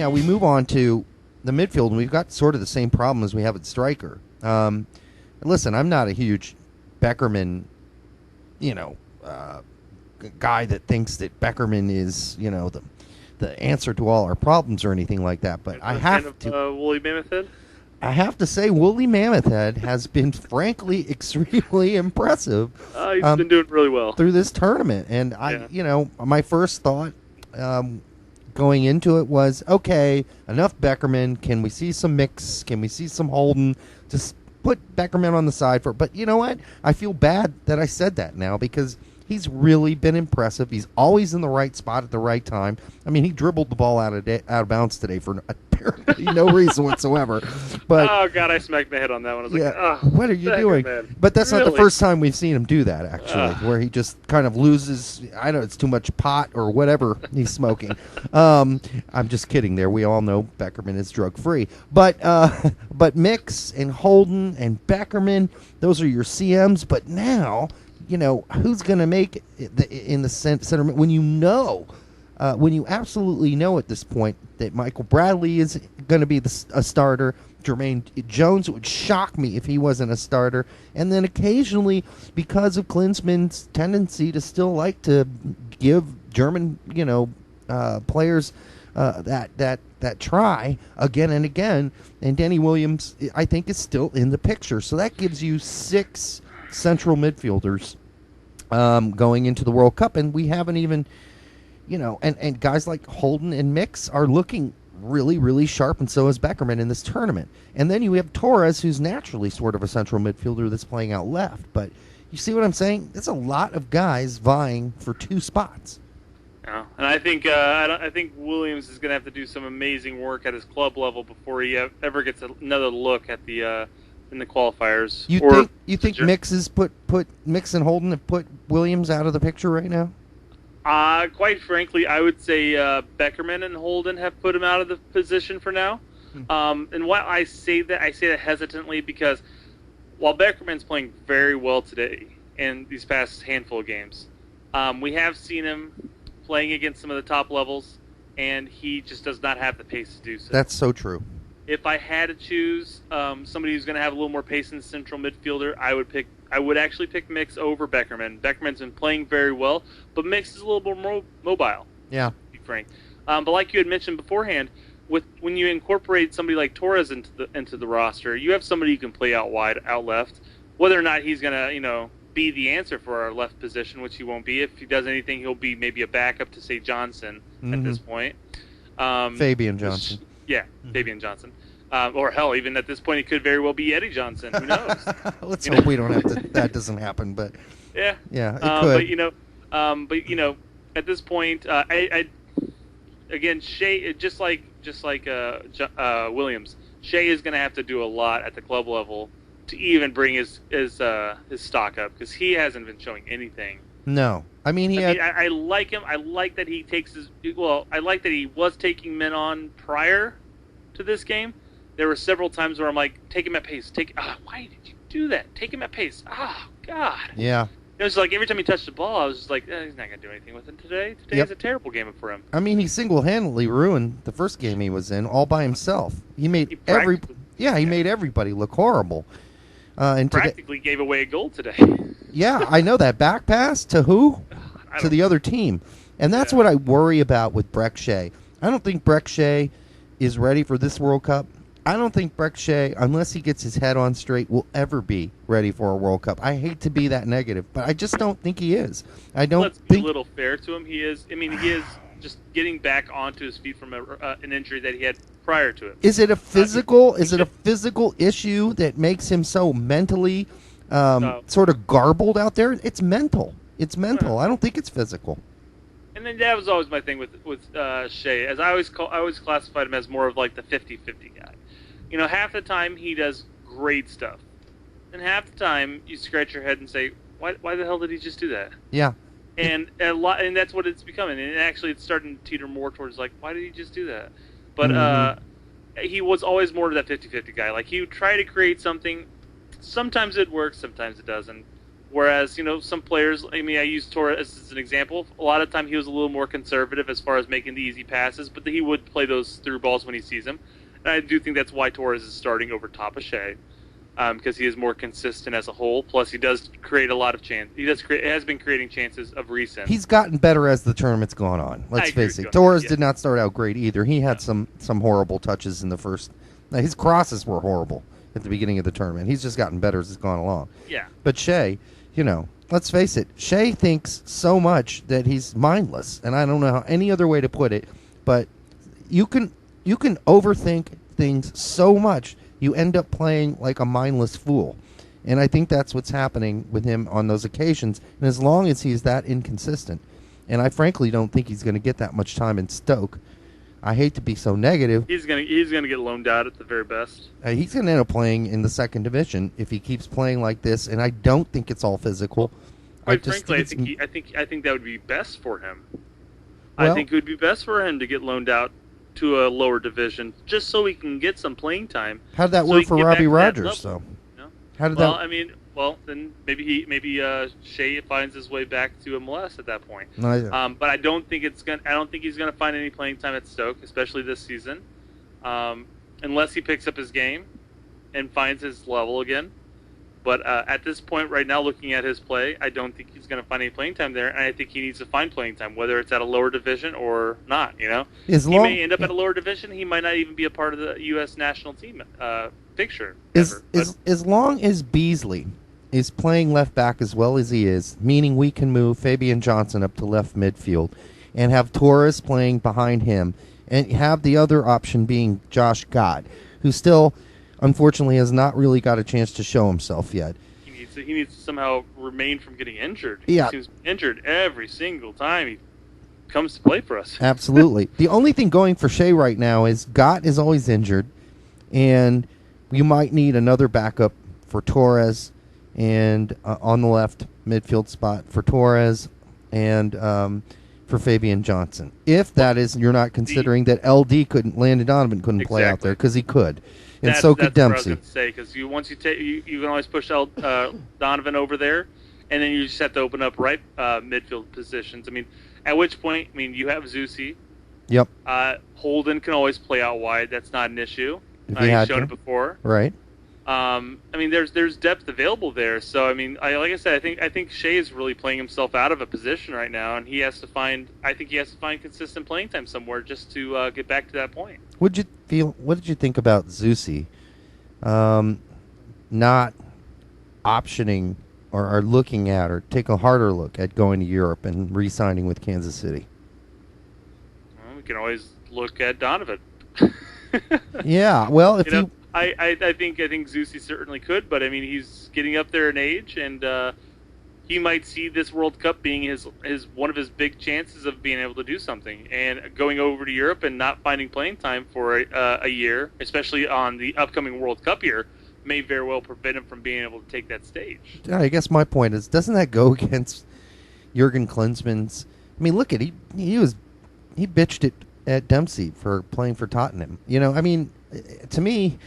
we move on to the midfield, and we've got sort of the same problem as we have at striker. Listen, I'm not a huge Beckerman, guy that thinks that Beckerman is, the answer to all our problems or anything like that. But I have to. Woolly Mammoth Head? I have to say, Woolly Mammoth Head has been, frankly, extremely impressive. He's been doing really well through this tournament. And my first thought going into it was, okay, enough Beckerman. Can we see some Mixx? Can we see some Holden? Just put Beckerman on the side for. But you know what? I feel bad that I said that now because he's really been impressive. He's always in the right spot at the right time. I mean, he dribbled the ball out of bounds today for apparently no reason whatsoever. But oh God, I smacked my head on that one. I was like, oh, what are you doing? Man. But that's not the first time we've seen him do that, actually, where he just kind of loses. I know it's too much pot or whatever he's smoking. I'm just kidding there. We all know Beckerman is drug-free. But Mixx and Holden and Beckerman, those are your CMs. But now, who's going to make it in the center when when you absolutely know at this point that Michael Bradley is going to be a starter. Jermaine Jones, it would shock me if he wasn't a starter. And then occasionally, because of Klinsmann's tendency to still like to give German, players that try again and again, and Danny Williams, I think, is still in the picture. So that gives you 6 central midfielders going into the World Cup, and we haven't even, and guys like Holden and Mixx are looking really, really sharp, and so is Beckerman in this tournament. And then you have Torres, who's naturally sort of a central midfielder that's playing out left. But you see what I'm saying? There's a lot of guys vying for 2 spots. Yeah, and I think Williams is going to have to do some amazing work at his club level before he ever gets another look at the in the qualifiers. You think Mixx has put Mixx and Holden have put Williams out of the picture right now? Quite frankly, I would say Beckerman and Holden have put him out of the position for now. And why I say that hesitantly because while Beckerman's playing very well today in these past handful of games, we have seen him playing against some of the top levels, and he just does not have the pace to do so. That's so true. If I had to choose somebody who's going to have a little more pace in the central midfielder, I would actually pick Mixx over Beckerman. Beckerman's been playing very well, but Mixx is a little more mobile. Yeah, to be frank. But like you had mentioned beforehand, when you incorporate somebody like Torres into the roster, you have somebody who can play out wide, out left. Whether or not he's going to be the answer for our left position, which he won't be. If he does anything, he'll be maybe a backup to say Johnson at this point. Fabian Johnson. Fabian Johnson. Or hell, even at this point, it could very well be Eddie Johnson. Who knows? Let's hope we don't have to. That doesn't happen, but yeah, it could. But at this point, again, Shea, just like Williams, Shea is going to have to do a lot at the club level to even bring his stock up because he hasn't been showing anything. No, I like him. I like that he takes I like that he was taking men on prior to this game. There were several times where I'm like, take him at pace. Why did you do that? Take him at pace. God. Yeah. It was like every time he touched the ball, I was just like, he's not going to do anything with it today. Today is a terrible game for him. I mean, he single-handedly ruined the first game he was in all by himself. He made everybody look horrible. And practically gave away a goal today. Yeah, I know that. Back pass to who? To the other team. And that's what I worry about with Breck Shea. I don't think Breck Shea is ready for this World Cup. I don't think Breck Shea, unless he gets his head on straight, will ever be ready for a World Cup. I hate to be that negative, but I just don't think he is. Let's be a little fair to him. He is just getting back onto his feet from an injury that he had prior to it. Is it a physical? Is it a physical issue that makes him so mentally sort of garbled out there? It's mental. It's mental. I don't think it's physical. And then that was always my thing with Shea, as I always classified him as more of like the 50-50 guy. Half the time he does great stuff, and half the time you scratch your head and say, why the hell did he just do that? Yeah. And and that's what it's becoming. And actually, it's starting to teeter more towards like, why did he just do that? But he was always more of that 50-50 guy. Like he would try to create something. Sometimes it works, sometimes it doesn't. Whereas, some players, I mean, I use Torres as an example. A lot of time he was a little more conservative as far as making the easy passes, but he would play those through balls when he sees them. And I do think that's why Torres is starting over top of Shea, because he is more consistent as a whole. Plus, he does create a lot of chance. Has been creating chances of recent. He's gotten better as the tournament's gone on. Let's face it. Torres did not start out great either. He had some horrible touches in the first. His crosses were horrible at the beginning of the tournament. He's just gotten better as it's gone along. Yeah. But Shea, let's face it. Shea thinks so much that he's mindless, and I don't know any other way to put it. But you can overthink things so much you end up playing like a mindless fool. And I think that's what's happening with him on those occasions. And as long as he's that inconsistent, and I frankly don't think he's going to get that much time in Stoke. I hate to be so negative. He's gonna get loaned out at the very best. He's going to end up playing in the second division if he keeps playing like this, and I don't think it's all physical. Quite frankly, I think that would be best for him. Well, I think it would be best for him to get loaned out to a lower division, just so he can get some playing time. How did that work for Robbie Rogers, though? How did that? I mean, then maybe Shea finds his way back to MLS at that point. But I don't think he's gonna find any playing time at Stoke, especially this season, unless he picks up his game and finds his level again. But at this point right now, looking at his play, I don't think he's going to find any playing time there, and I think he needs to find playing time, whether it's at a lower division or not, He may end up at a lower division. He might not even be a part of the U.S. national team picture. As long as Beasley is playing left back as well as he is, meaning we can move Fabian Johnson up to left midfield and have Torres playing behind him, and have the other option being Josh Gott, who still, unfortunately, has not really got a chance to show himself yet. He needs to somehow remain from getting injured. Yeah. He seems injured every single time he comes to play for us. Absolutely. The only thing going for Shea right now is Gott is always injured, and you might need another backup for Torres, and on the left midfield spot for Torres, and for Fabian Johnson. If that is, you're not considering that Landon Donovan couldn't play out there, because he could. And so could Dempsey. That's what I was going to say, because you can always push Donovan over there, and then you just have to open up right midfield positions. I mean, at which point, you have Zusi. Yep. Holden can always play out wide. That's not an issue. He's shown it before. Right. There's depth available there. So, like I said, I think Shea is really playing himself out of a position right now, and he has to find consistent playing time somewhere just to get back to that point. What did you think about Zusi not optioning or looking at or take a harder look at going to Europe and re-signing with Kansas City? Well, we can always look at Donovan. Yeah, well, if I think Zusi certainly could, but he's getting up there in age, and he might see this World Cup being his one of his big chances of being able to do something. And going over to Europe and not finding playing time for a year, especially on the upcoming World Cup year, may very well prevent him from being able to take that stage. Yeah, I guess my point is, doesn't that go against Jurgen Klinsmann's? Look at he bitched it at Dempsey for playing for Tottenham. To me,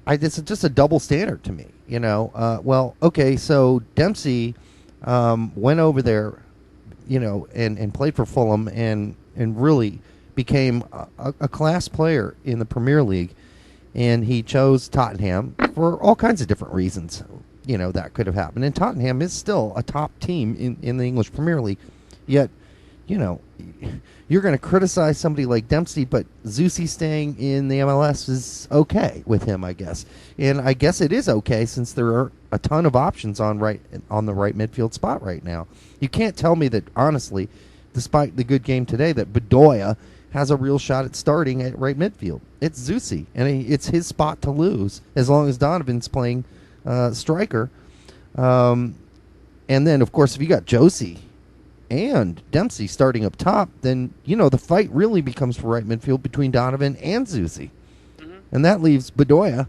it's just a double standard to me. Okay, so Dempsey went over there, and played for Fulham and really became a class player in the Premier League, and he chose Tottenham for all kinds of different reasons. That could have happened, and Tottenham is still a top team in the English Premier League, yet. You're going to criticize somebody like Dempsey, but Zusi staying in the MLS is okay with him, I guess. And I guess it is okay since there are a ton of options on the right midfield spot right now. You can't tell me that, honestly, despite the good game today, that Bedoya has a real shot at starting at right midfield. It's Zusi, and it's his spot to lose as long as Donovan's playing striker. And then, of course, if you got Josie and Dempsey starting up top, then, the fight really becomes for right midfield between Donovan and Zusi. Mm-hmm. And that leaves Bedoya,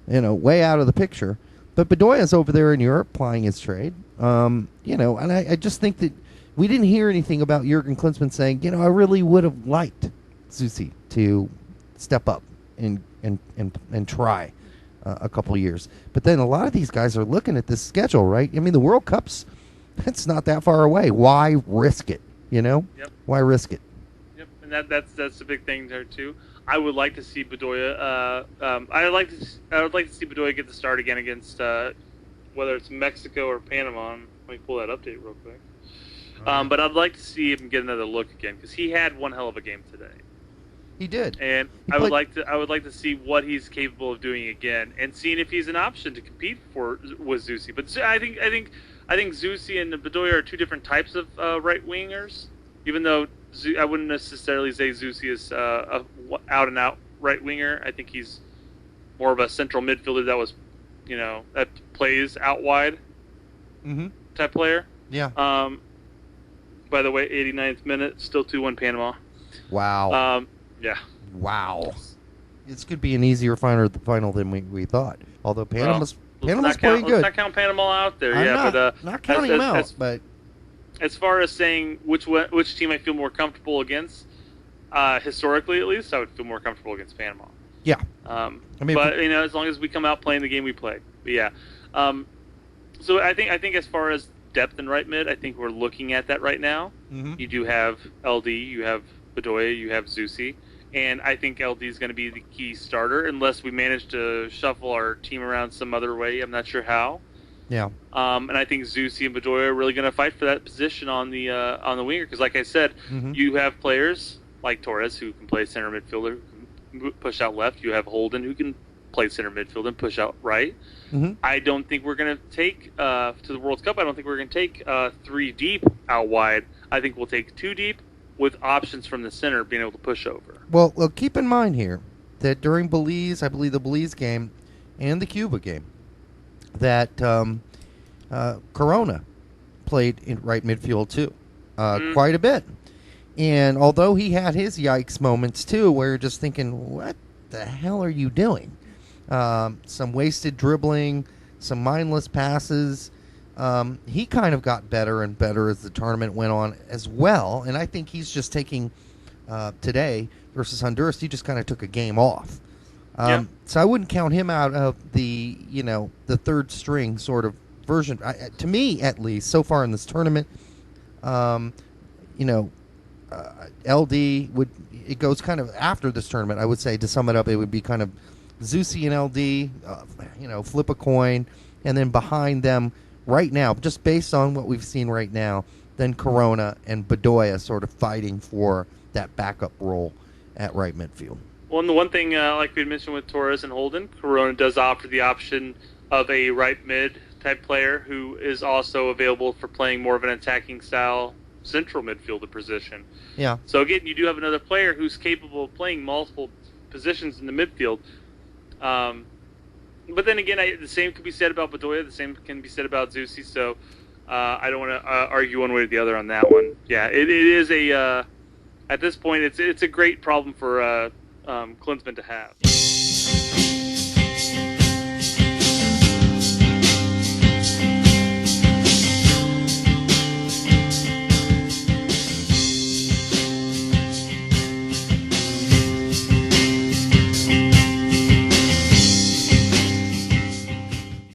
way out of the picture. But Bedoya's over there in Europe plying his trade. And I just think that we didn't hear anything about Jurgen Klinsmann saying, I really would have liked Zusi to step up and try. a couple of years. But then a lot of these guys are looking at this schedule, right? I mean, the World Cup's it's not that far away. Why risk it? You know? Yep. Why risk it? Yep, and that's the big thing there too. I would like to see Bedoya. I would like to see Bedoya get the start again against whether it's Mexico or Panama. Let me pull that update real quick. But I'd like to see him get another look again because he had one hell of a game today. He did, and I would like to see what he's capable of doing again, and seeing if he's an option to compete with Zusi. But I think Zusi and Bedoya are two different types of right wingers. Even though I wouldn't necessarily say Zusi is a out and out right winger. I think he's more of a central midfielder that plays out wide type player. Yeah. By the way, 89th minute, still 2-1 Panama. Wow. Yeah. Wow. This could be an easier final than we thought. Although Panama's playing good. Let's not count Panama out there. Not counting them out. But as far as saying which team I feel more comfortable against, historically at least, I would feel more comfortable against Panama. Yeah. As long as we come out playing the game we play. But yeah. So I think as far as depth in right mid, I think we're looking at that right now. Mm-hmm. You do have LD, you have Bedoya, you have Zusi, and I think LD is going to be the key starter unless we manage to shuffle our team around some other way. I'm not sure how. Yeah. And I think Zusi and Bedoya are really going to fight for that position on the winger because, like I said, you have players like Torres who can play center midfielder, who can push out left. You have Holden who can play center midfield and push out right. I don't think we're going to take to the World Cup. I don't think we're going to take 3 deep out wide. I think we'll take 2 deep with options from the center being able to push over. Well, keep in mind here that during Belize, I believe the Belize game and the Cuba game, that Corona played in right midfield too, quite a bit. And although he had his yikes moments too, where you're just thinking, what the hell are you doing? Some wasted dribbling, some mindless passes. He kind of got better and better as the tournament went on as well. And I think he's just taking today versus Honduras. He just kind of took a game off. So I wouldn't count him out of the third string sort of version. To me, at least, so far in this tournament, LD it goes kind of after this tournament. I would say to sum it up, it would be kind of Zusi and LD, flip a coin, and then behind them right now, just based on what we've seen right now, then Corona and Bedoya sort of fighting for that backup role at right midfield. Well, and the one thing, like we had mentioned with Torres and Holden, Corona does offer the option of a right mid type player who is also available for playing more of an attacking style central midfielder position. Yeah. So again, you do have another player who's capable of playing multiple positions in the midfield. But then again, the same could be said about Bedoya. The same can be said about Zusi. So I don't want to argue one way or the other on that one. Yeah, it is a at this point it's a great problem for Klinsmann to have.